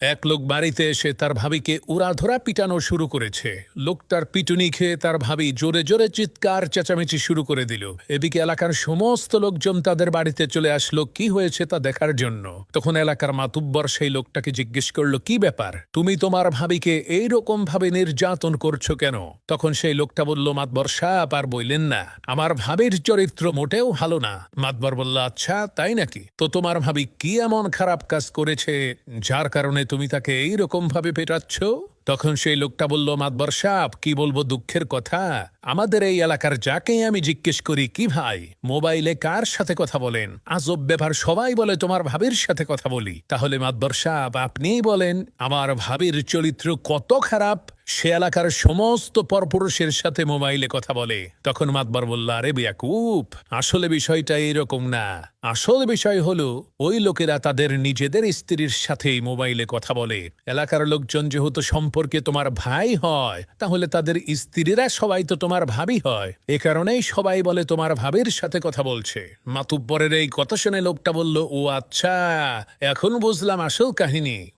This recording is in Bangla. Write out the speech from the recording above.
এক লোক বাড়িতে এসে তার ভাবিকে উড়াধরা পিটানো শুরু করেছে। লোকটার পিটুনি খেয়ে তার ভাবি জোরে জোরে চিৎকার চেঁচামেচি শুরু করে দিল। এদিকে এলাকার সমস্ত লোকজন তাদের বাড়িতে চলে আসলো কি হয়েছে তা দেখার জন্য। তখন এলাকার মাতুব্বর সেই লোকটাকে জিজ্ঞেস করলো, কি ব্যাপার, তুমি তোমার ভাবিকে এইরকম ভাবে নির্যাতন করছো কেন? তখন সেই লোকটা বলল, মাতবর সাহেব আর বললেন না, আমার ভাবির চরিত্র মোটেও ভালো না। মাতবর বলল, আচ্ছা তাই নাকি? তো তোমার ভাবি কি এমন খারাপ কাজ করেছে যার কারণে তুমি তাকে এইরকম ভাবে পেটাচ্ছ? তখন সেই লোকটা বলল, মাতবর সাহেব কি বলবো দুঃখের কথা, আমাদের এই এলাকার যাকেই আমি জিজ্ঞেস করি, কি ভাই মোবাইলে কার সাথে কথা বলেন, আজব ব্যাপার, সবাই বলে তোমার ভাবির সাথে কথা বলি। তাহলে মাতবর সাহেব আপনিই বলেন আমার ভাবির চরিত্র কত খারাপ, সে এলাকার সমস্ত পরপুরুষের সাথে মোবাইলে কথা বলে। তখন মাতবর বলল, আরে বেয়াকুব, আসলে বিষয়টা এইরকম না। আসল বিষয় হলো ওই লোকেরা তাদের নিজেদের স্ত্রীর সাথেই মোবাইলে কথা বলে। এলাকার লোকজন যেহেতু সম্পর্কে তোমার ভাই হয়, তাহলে তাদের স্ত্রীরা সবাই তো তোমার ভাবি হয়। এ কারণেই সবাই বলে তোমার ভাবির সাথে কথা বলছে। মাতুব্বরের এই কথা শুনে লোকটা বলল, ও আচ্ছা, এখন বুঝলাম আসল কাহিনী।